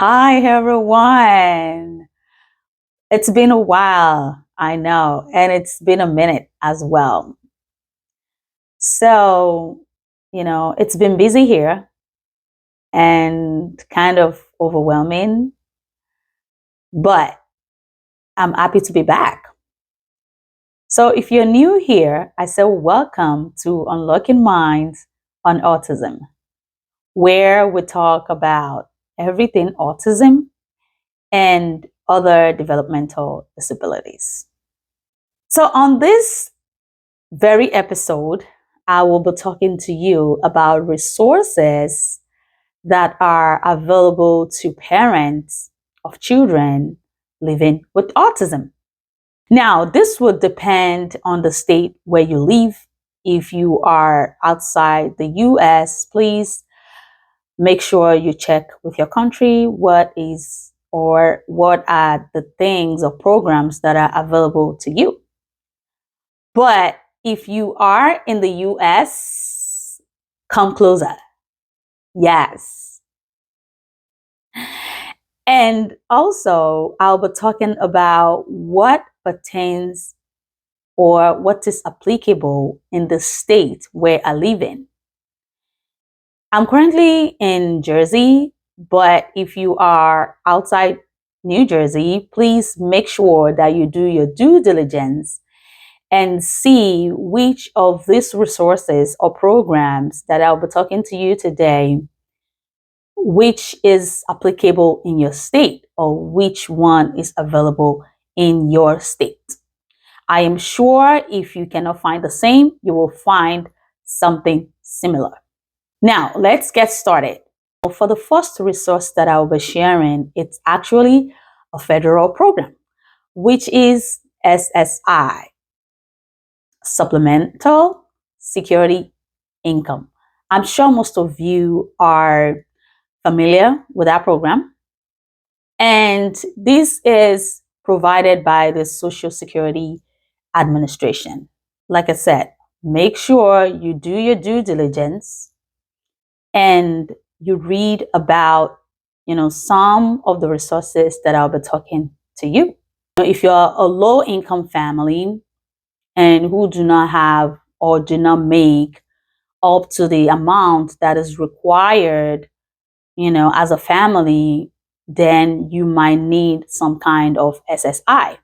Hi, everyone. It's been a while, I know, and it's been a minute as well. So, it's been busy here and kind of overwhelming, but I'm happy to be back. So, if you're new here, I say welcome to Unlocking Minds on Autism, where we talk about everything autism and other developmental disabilities. So, on this very episode, I will be talking to you about resources that are available to parents of children living with autism. Now, this would depend on the state where you live. If you are outside the US, please make sure you check with your country what are the things or programs that are available to you. But if you are in the US, come closer. Yes. And also, I'll be talking about what pertains or what is applicable in the state where I live in. I'm currently in Jersey, but if you are outside New Jersey, please make sure that you do your due diligence and see which of these resources or programs that I'll be talking to you today, which is applicable in your state or which one is available in your state. I am sure if you cannot find the same, you will find something similar. Now, let's get started. For the first resource that I'll be sharing, it's actually a federal program, which is SSI, Supplemental Security Income. I'm sure most of you are familiar with that program. And this is provided by the Social Security Administration. Like I said, make sure you do your due diligence and you read about, some of the resources that I'll be talking to you. If you're a low income family and who do not have or do not make up to the amount that is required, as a family, then you might need some kind of SSI.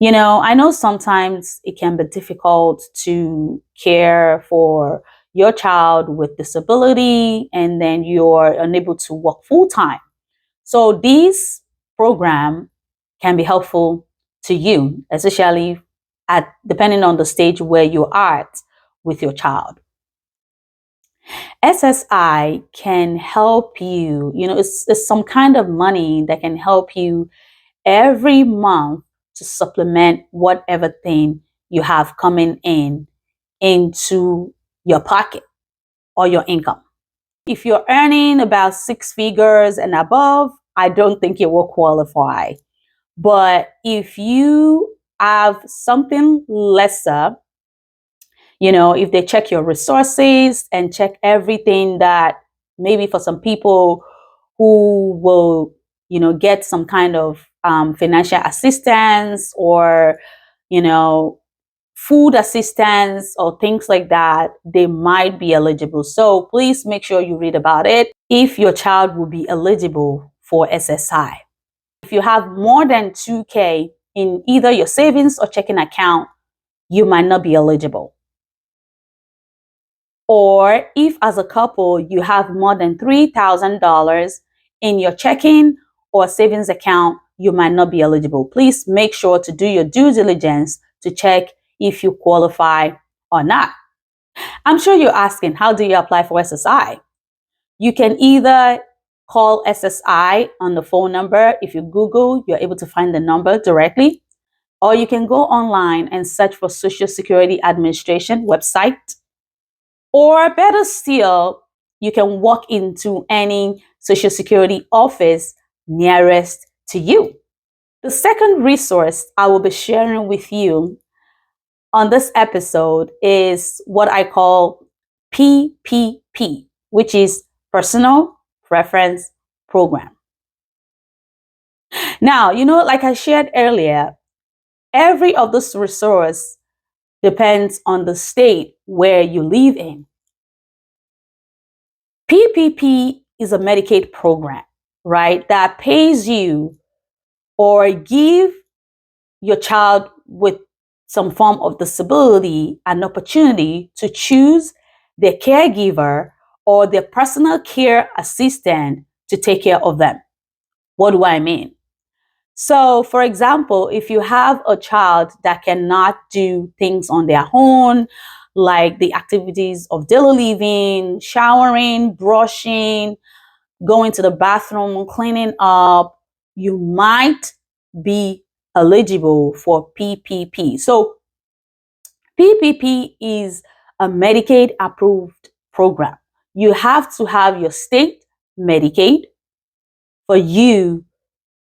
I know sometimes it can be difficult to care for your child with disability and then you're unable to work full time. So these programs can be helpful to you, especially depending on the stage where you are at with your child. SSI can help you, it's some kind of money that can help you every month to supplement whatever thing you have coming into your pocket or your income. If you're earning about 6 figures and above, I don't think you will qualify. But if you have something lesser, if they check your resources and check everything that maybe for some people who will, get some kind of financial assistance or, food assistance or things like that, they might be eligible. So please make sure you read about it if your child will be eligible for SSI. If you have more than 2K in either your savings or checking account, you might not be eligible. Or if as a couple you have more than $3,000 in your checking or savings account, you might not be eligible. Please make sure to do your due diligence to check if you qualify or not. I'm sure you're asking, how do you apply for SSI? You can either call SSI on the phone number. If you Google, you're able to find the number directly. Or you can go online and search for Social Security Administration website. Or better still, you can walk into any Social Security office nearest to you. The second resource I will be sharing with you on this episode is what I call PPP, which is Personal Preference program. Now, like I shared earlier, every of this resource depends on the state where you live in. PPP is a Medicaid program, right, that pays you or give your child with some form of disability an opportunity to choose their caregiver or their personal care assistant to take care of them. What do I mean? So, for example, if you have a child that cannot do things on their own, like the activities of daily living, showering, brushing, going to the bathroom, cleaning up, you might be eligible for PPP. So, PPP is a Medicaid approved program. You have to have your state Medicaid for you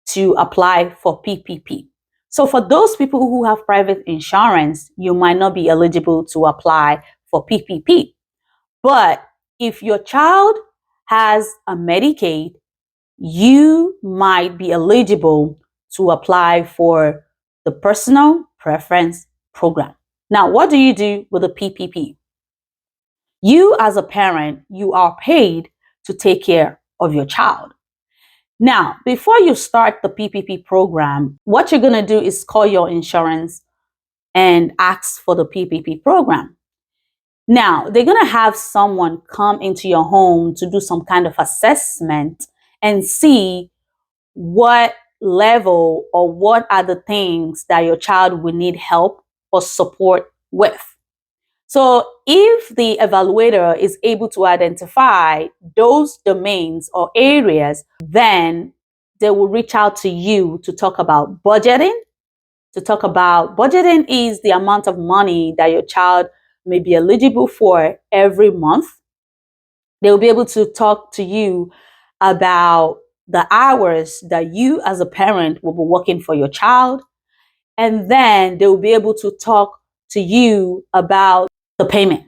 to apply for PPP. So for those people who have private insurance, you might not be eligible to apply for PPP. But if your child has a Medicaid, you might be eligible to apply for the personal preference program. Now, what do you do with a PPP? You as a parent, you are paid to take care of your child. Now, before you start the PPP program, what you're going to do is call your insurance and ask for the PPP program. Now, they're going to have someone come into your home to do some kind of assessment and see what level or what are the things that your child will need help or support with. So if the evaluator is able to identify those domains or areas, then they will reach out to you to talk about budgeting. Budgeting is the amount of money that your child may be eligible for every month. They will be able to talk to you about the hours that you as a parent will be working for your child. And then they will be able to talk to you about the payment.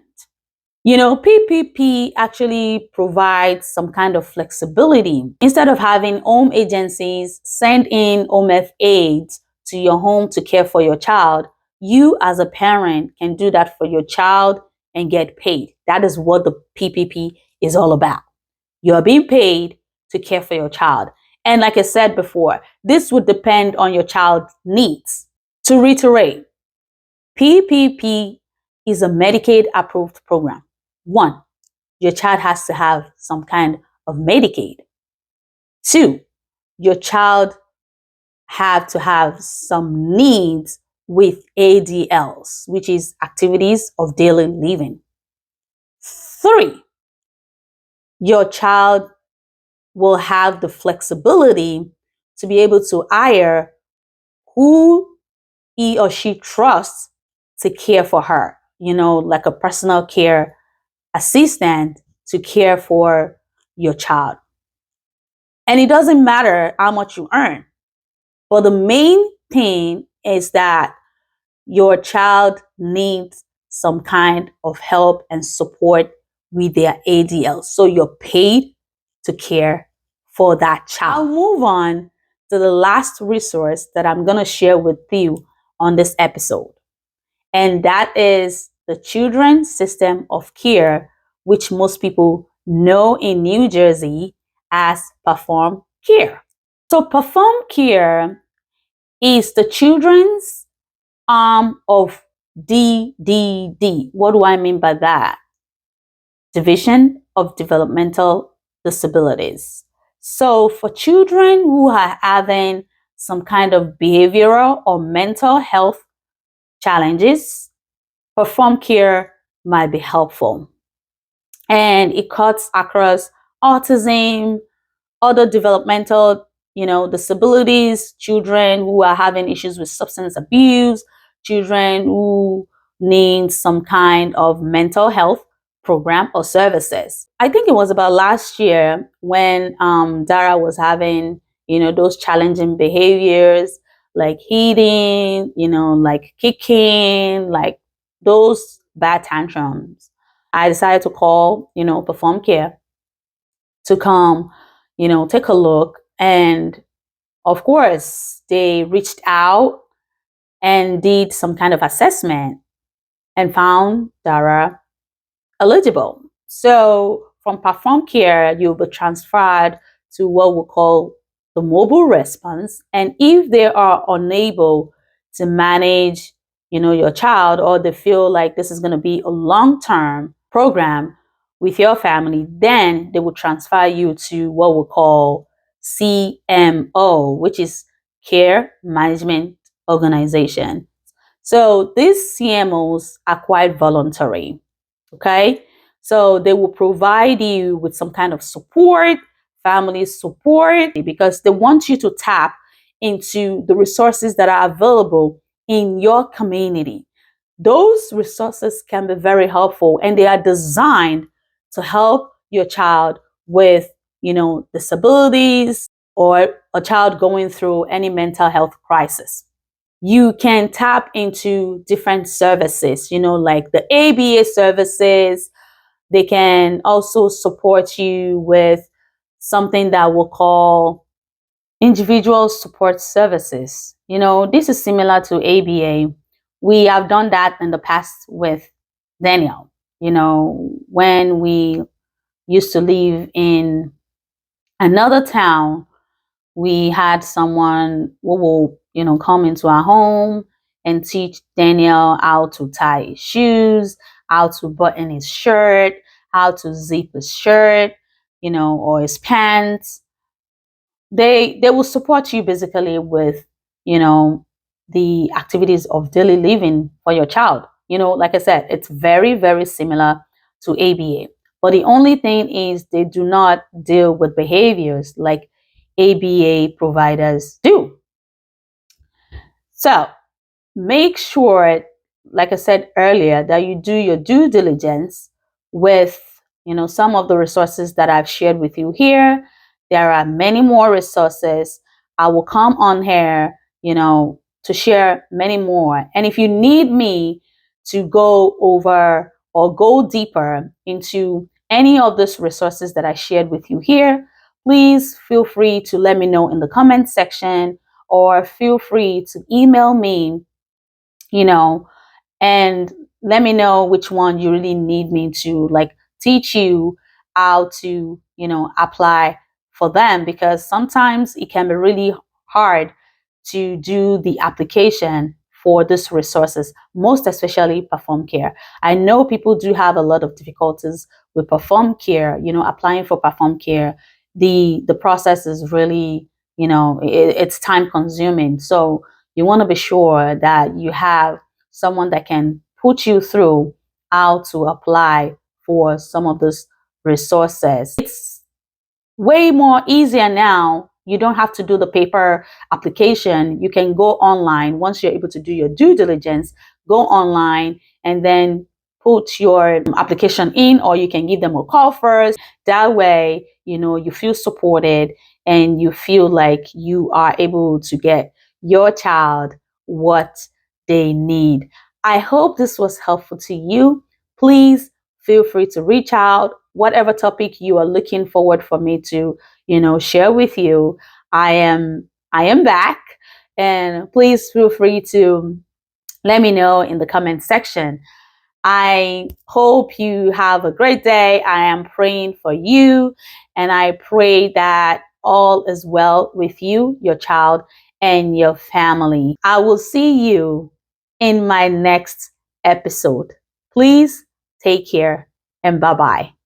PPP actually provides some kind of flexibility. Instead of having home agencies send in home health aides to your home to care for your child, you as a parent can do that for your child and get paid. That is what the PPP is all about. You're being paid to care for your child. And like I said before, this would depend on your child's needs. To reiterate, PPP is a Medicaid approved program. 1, your child has to have some kind of Medicaid. 2, your child have to have some needs with ADLs, which is activities of daily living. 3, your child will have the flexibility to be able to hire who he or she trusts to care for her, like a personal care assistant to care for your child. And it doesn't matter how much you earn, but the main thing is that your child needs some kind of help and support with their ADL. So you're paid to care for that child. I'll move on to the last resource that I'm going to share with you on this episode. And that is the Children's System of Care, which most people know in New Jersey as Perform Care. So Perform Care is the children's arm of DDD. What do I mean by that? Division of Developmental Disabilities. So for children who are having some kind of behavioral or mental health challenges, Perform Care might be helpful. And it cuts across autism, other developmental, disabilities, children who are having issues with substance abuse, children who need some kind of mental health program or services. I think it was about last year when Dara was having, those challenging behaviors like hitting, like kicking, like those bad tantrums. I decided to call, Perform Care to come, take a look. And of course, they reached out and did some kind of assessment and found Dara eligible. So from Perform Care, you'll be transferred to what we call the mobile response. And if they are unable to manage, your child, or they feel like this is going to be a long-term program with your family, then they will transfer you to what we call CMO, which is Care Management Organization. So these CMOs are quite voluntary. Okay. So they will provide you with some kind of support, family support, because they want you to tap into the resources that are available in your community. Those resources can be very helpful, and they are designed to help your child with, disabilities, or a child going through any mental health crisis. You can tap into different services, like the ABA services. They can also support you with something that we'll call individual support services. This is similar to ABA. We have done that in the past with Daniel. When we used to live in another town, we had someone who will, come into our home and teach Daniel how to tie his shoes, how to button his shirt, how to zip his shirt, or his pants. They will support you basically with, the activities of daily living for your child. Like I said, it's very, very similar to ABA. But the only thing is they do not deal with behaviors like ABA providers do. So make sure, like I said earlier, that you do your due diligence with, some of the resources that I've shared with you here. There are many more resources. I will come on here, to share many more. And if you need me to go over or go deeper into any of those resources that I shared with you here, please feel free to let me know in the comment section, or feel free to email me, and let me know which one you really need me to teach you how to, apply for them, because sometimes it can be really hard to do the application for these resources, most especially Perform Care. I know people do have a lot of difficulties with Perform Care, applying for Perform Care. The process is really, it's time consuming. So you want to be sure that you have someone that can put you through how to apply for some of those resources. It's way more easier now. You don't have to do the paper application. You can go online. Once you're able to do your due diligence, go online and then put your application in, or you can give them a call first. That way, you feel supported and you feel like you are able to get your child what they need. I hope this was helpful to you. Please feel free to reach out. Whatever topic you are looking forward for me to, share with you, I am back. And please feel free to let me know in the comment section. I hope you have a great day. I am praying for you, and I pray that all is well with you, your child, and your family. I will see you in my next episode. Please take care, and bye-bye.